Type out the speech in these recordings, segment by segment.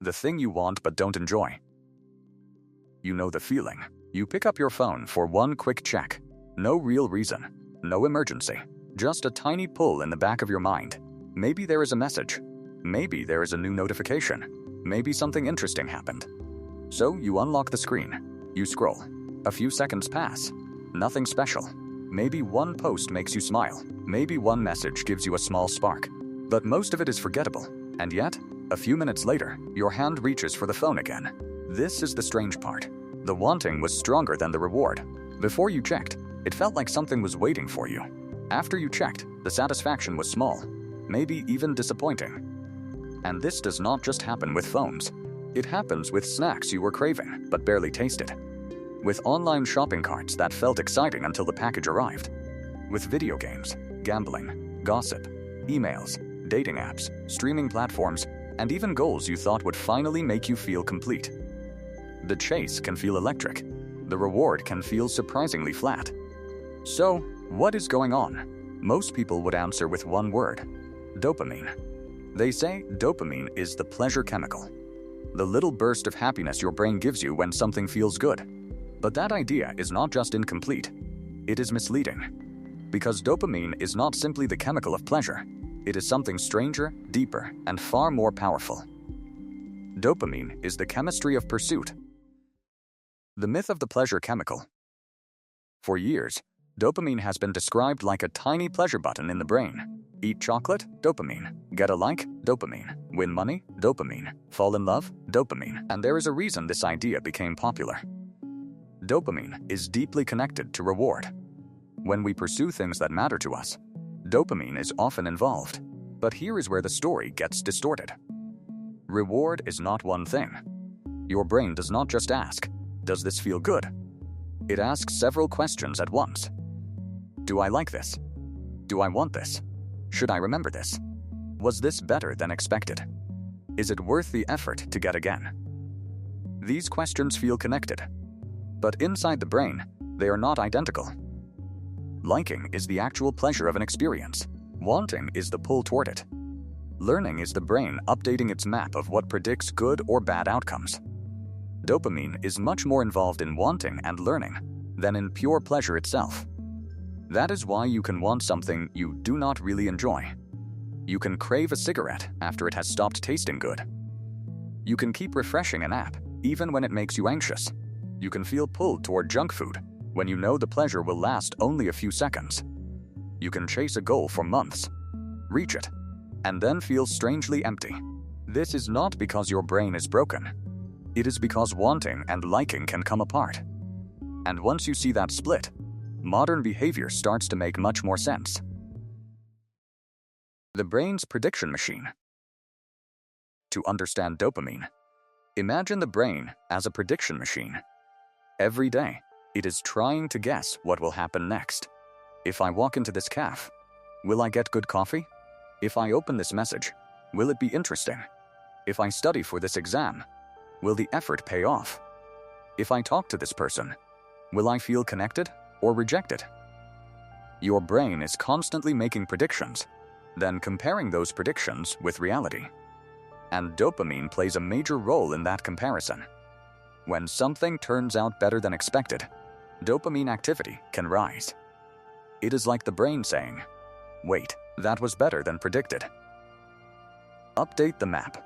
The thing you want but don't enjoy. You know the feeling. You pick up your phone for one quick check. No real reason. No emergency. Just a tiny pull in the back of your mind. Maybe there is a message. Maybe there is a new notification. Maybe something interesting happened. So you unlock the screen. You scroll. A few seconds pass. Nothing special. Maybe one post makes you smile. Maybe one message gives you a small spark. But most of it is forgettable. And yet, a few minutes later, your hand reaches for the phone again. This is the strange part. The wanting was stronger than the reward. Before you checked, it felt like something was waiting for you. After you checked, the satisfaction was small, maybe even disappointing. And this does not just happen with phones. It happens with snacks you were craving but barely tasted. With online shopping carts that felt exciting until the package arrived. With video games, gambling, gossip, emails, dating apps, streaming platforms, and even goals you thought would finally make you feel complete. The chase can feel electric. The reward can feel surprisingly flat. So, what is going on? Most people would answer with one word: dopamine. They say dopamine is the pleasure chemical. The little burst of happiness your brain gives you when something feels good. But that idea is not just incomplete. It is misleading. Because dopamine is not simply the chemical of pleasure. It is something stranger, deeper, and far more powerful. Dopamine is the chemistry of pursuit. The myth of the pleasure chemical. For years, dopamine has been described like a tiny pleasure button in the brain. Eat chocolate? Dopamine. Get a like? Dopamine. Win money? Dopamine. Fall in love? Dopamine. And there is a reason this idea became popular. Dopamine is deeply connected to reward. When we pursue things that matter to us, dopamine is often involved. But here is where the story gets distorted. Reward is not one thing. Your brain does not just ask, "Does this feel good?" It asks several questions at once. Do I like this? Do I want this? Should I remember this? Was this better than expected? Is it worth the effort to get again? These questions feel connected. But inside the brain, they are not identical. Liking is the actual pleasure of an experience. Wanting is the pull toward it. Learning is the brain updating its map of what predicts good or bad outcomes. Dopamine is much more involved in wanting and learning than in pure pleasure itself. That is why you can want something you do not really enjoy. You can crave a cigarette after it has stopped tasting good. You can keep refreshing an app even when it makes you anxious. You can feel pulled toward junk food when you know the pleasure will last only a few seconds. You can chase a goal for months, reach it, and then feel strangely empty. This is not because your brain is broken. It is because wanting and liking can come apart. And once you see that split, modern behavior starts to make much more sense. The brain's prediction machine. To understand dopamine, imagine the brain as a prediction machine. Every day, it is trying to guess what will happen next. If I walk into this cafe, will I get good coffee? If I open this message, will it be interesting? If I study for this exam, will the effort pay off? If I talk to this person, will I feel connected or rejected? Your brain is constantly making predictions, then comparing those predictions with reality. And dopamine plays a major role in that comparison. When something turns out better than expected, dopamine activity can rise. It is like the brain saying, "Wait, that was better than predicted." Update the map.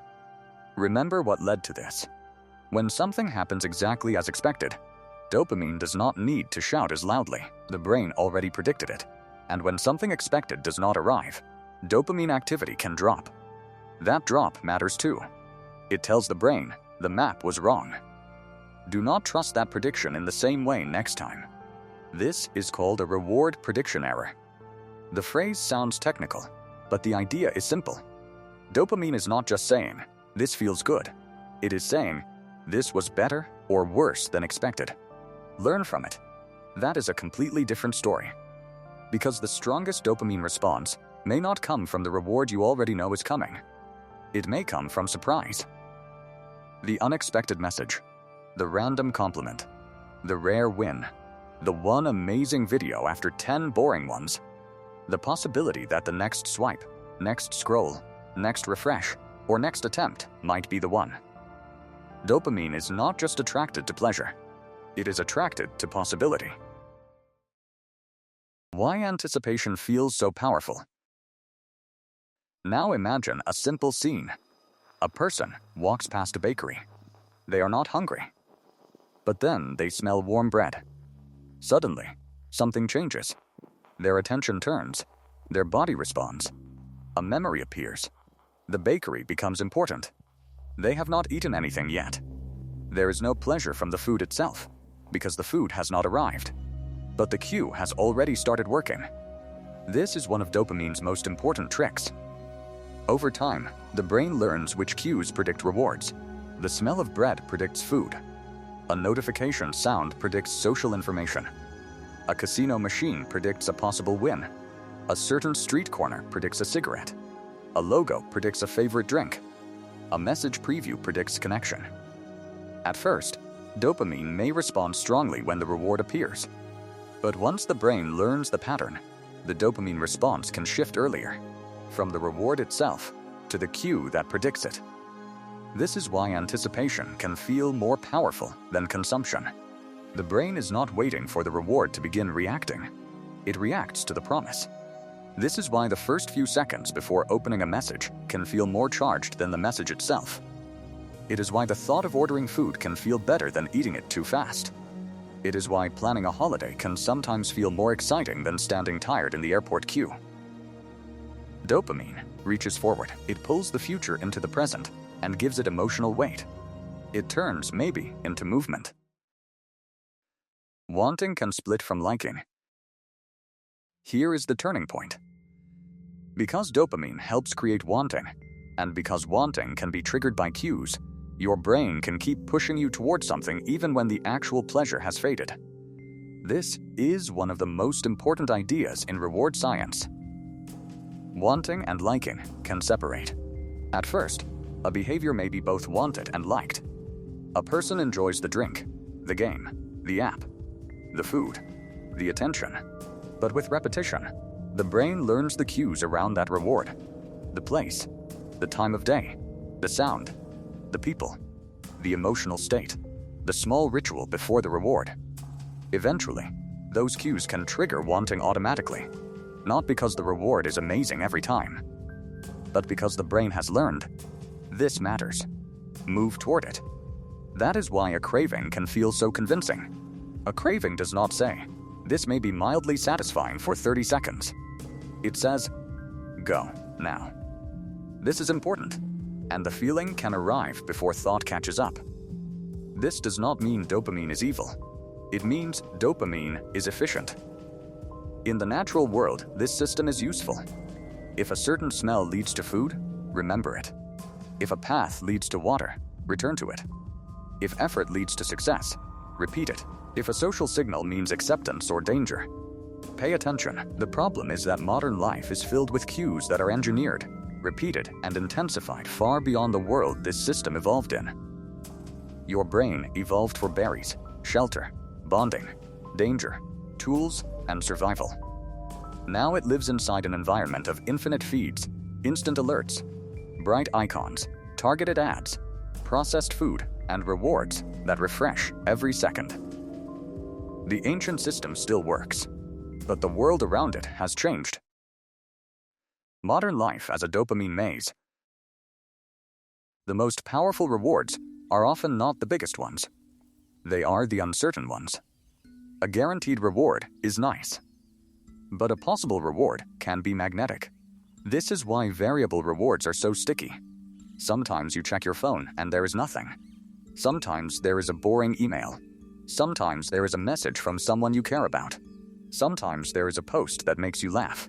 Remember what led to this. When something happens exactly as expected, dopamine does not need to shout as loudly. The brain already predicted it. And when something expected does not arrive, dopamine activity can drop. That drop matters too. It tells the brain the map was wrong. Do not trust that prediction in the same way next time. This is called a reward prediction error. The phrase sounds technical, but the idea is simple. Dopamine is not just saying, "This feels good." It is saying, "This was better or worse than expected." Learn from it. That is a completely different story. Because the strongest dopamine response may not come from the reward you already know is coming. It may come from surprise. The unexpected message, the random compliment, the rare win, the one amazing video after 10 boring ones, the possibility that the next swipe, next scroll, next refresh, or next attempt might be the one. Dopamine is not just attracted to pleasure, it is attracted to possibility. Why anticipation feels so powerful? Now imagine a simple scene. A person walks past a bakery. They are not hungry. But then they smell warm bread. Suddenly, something changes. Their attention turns. Their body responds. A memory appears. The bakery becomes important. They have not eaten anything yet. There is no pleasure from the food itself, because the food has not arrived. But the cue has already started working. This is one of dopamine's most important tricks. Over time, the brain learns which cues predict rewards. The smell of bread predicts food. A notification sound predicts social information. A casino machine predicts a possible win. A certain street corner predicts a cigarette. A logo predicts a favorite drink. A message preview predicts connection. At first, dopamine may respond strongly when the reward appears. But once the brain learns the pattern, the dopamine response can shift earlier, from the reward itself to the cue that predicts it. This is why anticipation can feel more powerful than consumption. The brain is not waiting for the reward to begin reacting. It reacts to the promise. This is why the first few seconds before opening a message can feel more charged than the message itself. It is why the thought of ordering food can feel better than eating it too fast. It is why planning a holiday can sometimes feel more exciting than standing tired in the airport queue. Dopamine reaches forward. It pulls the future into the present and gives it emotional weight. It turns maybe into movement. Wanting can split from liking. Here is the turning point. Because dopamine helps create wanting, and because wanting can be triggered by cues, your brain can keep pushing you towards something even when the actual pleasure has faded. This is one of the most important ideas in reward science. Wanting and liking can separate. At first, a behavior may be both wanted and liked. A person enjoys the drink, the game, the app, the food, the attention. But with repetition, the brain learns the cues around that reward. The place, the time of day, the sound, the people, the emotional state, the small ritual before the reward. Eventually, those cues can trigger wanting automatically, not because the reward is amazing every time, but because the brain has learned, this matters. Move toward it. That is why a craving can feel so convincing. A craving does not say, this may be mildly satisfying for 30 seconds. It says, go now. This is important, and the feeling can arrive before thought catches up. This does not mean dopamine is evil. It means dopamine is efficient. In the natural world, this system is useful. If a certain smell leads to food, remember it. If a path leads to water, return to it. If effort leads to success, repeat it. If a social signal means acceptance or danger, pay attention. The problem is that modern life is filled with cues that are engineered, repeated, and intensified far beyond the world this system evolved in. Your brain evolved for berries, shelter, bonding, danger, tools, and survival. Now it lives inside an environment of infinite feeds, instant alerts, bright icons, targeted ads, processed food, and rewards that refresh every second. The ancient system still works, but the world around it has changed. Modern life as a dopamine maze. The most powerful rewards are often not the biggest ones. They are the uncertain ones. A guaranteed reward is nice, but a possible reward can be magnetic. This is why variable rewards are so sticky. Sometimes you check your phone and there is nothing. Sometimes there is a boring email. Sometimes there is a message from someone you care about. Sometimes there is a post that makes you laugh.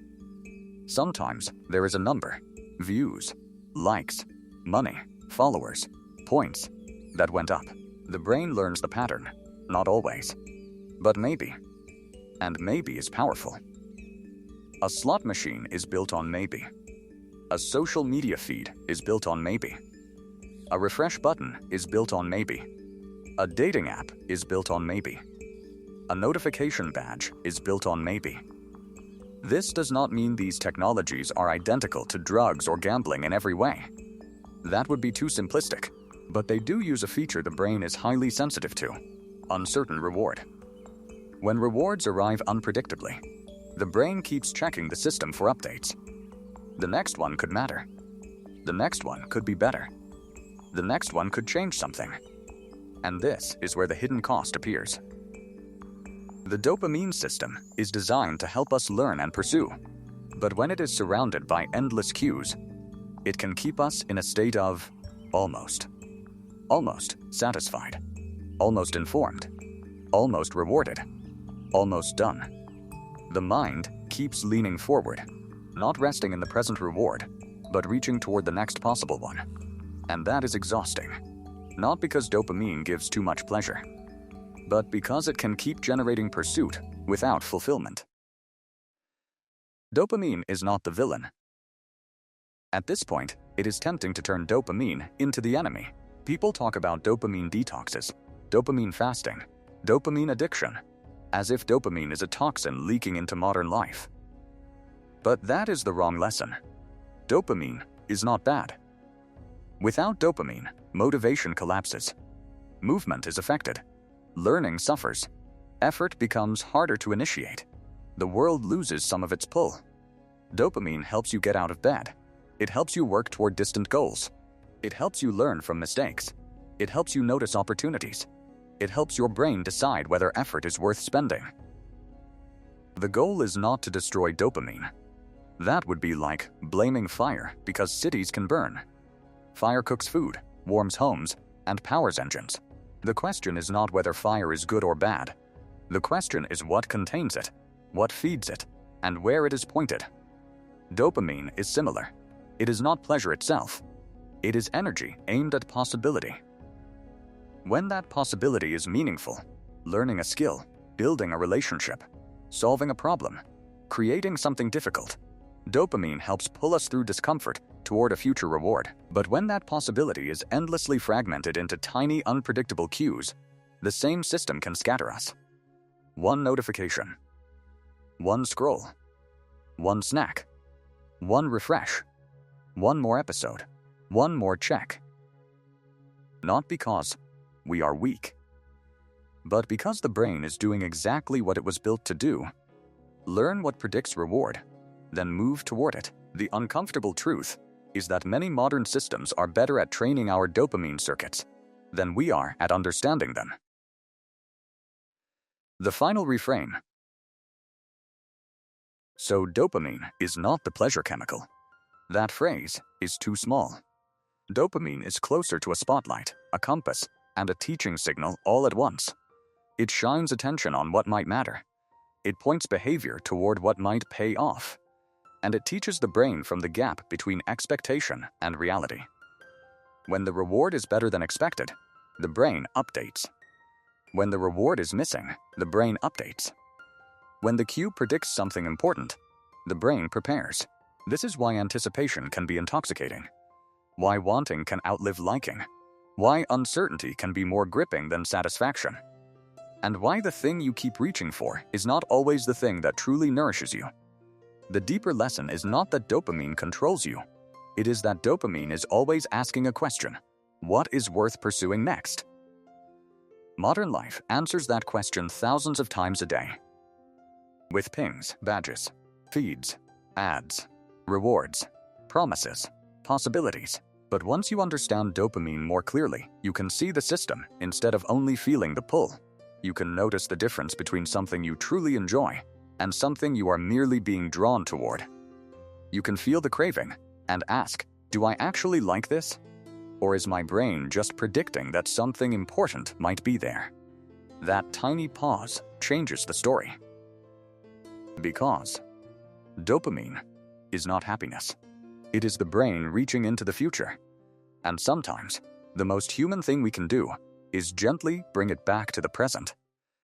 Sometimes there is a number, views, likes, money, followers, points that went up. The brain learns the pattern, not always, but maybe. And maybe is powerful. A slot machine is built on maybe. A social media feed is built on maybe. A refresh button is built on maybe. A dating app is built on maybe. A notification badge is built on maybe. This does not mean these technologies are identical to drugs or gambling in every way. That would be too simplistic. But they do use a feature the brain is highly sensitive to: uncertain reward. When rewards arrive unpredictably, the brain keeps checking the system for updates. The next one could matter. The next one could be better. The next one could change something. And this is where the hidden cost appears. The dopamine system is designed to help us learn and pursue, but when it is surrounded by endless cues, it can keep us in a state of almost satisfied, almost informed, almost rewarded, almost done. The mind keeps leaning forward, not resting in the present reward, but reaching toward the next possible one. And that is exhausting, not because dopamine gives too much pleasure, but because it can keep generating pursuit without fulfillment. Dopamine is not the villain. At this point, it is tempting to turn dopamine into the enemy. People talk about dopamine detoxes, dopamine fasting, dopamine addiction, as if dopamine is a toxin leaking into modern life. But that is the wrong lesson. Dopamine is not bad. Without dopamine, motivation collapses. Movement is affected. Learning suffers. Effort becomes harder to initiate. The world loses some of its pull. Dopamine helps you get out of bed. It helps you work toward distant goals. It helps you learn from mistakes. It helps you notice opportunities. It helps your brain decide whether effort is worth spending. The goal is not to destroy dopamine. That would be like blaming fire because cities can burn. Fire cooks food, warms homes, and powers engines. The question is not whether fire is good or bad. The question is what contains it, what feeds it, and where it is pointed. Dopamine is similar. It is not pleasure itself. It is energy aimed at possibility. When that possibility is meaningful, learning a skill, building a relationship, solving a problem, creating something difficult, dopamine helps pull us through discomfort toward a future reward. But when that possibility is endlessly fragmented into tiny, unpredictable cues, the same system can scatter us. One notification, one scroll, one snack, one refresh, one more episode, one more check. Not because we are weak, but because the brain is doing exactly what it was built to do. Learn what predicts reward, then move toward it. The uncomfortable truth is that many modern systems are better at training our dopamine circuits than we are at understanding them. The final reframe. So dopamine is not the pleasure chemical. That phrase is too small. Dopamine is closer to a spotlight, a compass, and a teaching signal all at once. It shines attention on what might matter. It points behavior toward what might pay off. And it teaches the brain from the gap between expectation and reality. When the reward is better than expected, the brain updates. When the reward is missing, the brain updates. When the cue predicts something important, the brain prepares. This is why anticipation can be intoxicating. Why wanting can outlive liking. Why uncertainty can be more gripping than satisfaction. And why the thing you keep reaching for is not always the thing that truly nourishes you. The deeper lesson is not that dopamine controls you. It is that dopamine is always asking a question: what is worth pursuing next? Modern life answers that question thousands of times a day. With pings, badges, feeds, ads, rewards, promises, possibilities. But once you understand dopamine more clearly, you can see the system instead of only feeling the pull. You can notice the difference between something you truly enjoy and something you are merely being drawn toward. You can feel the craving and ask, do I actually like this? Or is my brain just predicting that something important might be there? That tiny pause changes the story. Because dopamine is not happiness. It is the brain reaching into the future. And sometimes, the most human thing we can do is gently bring it back to the present.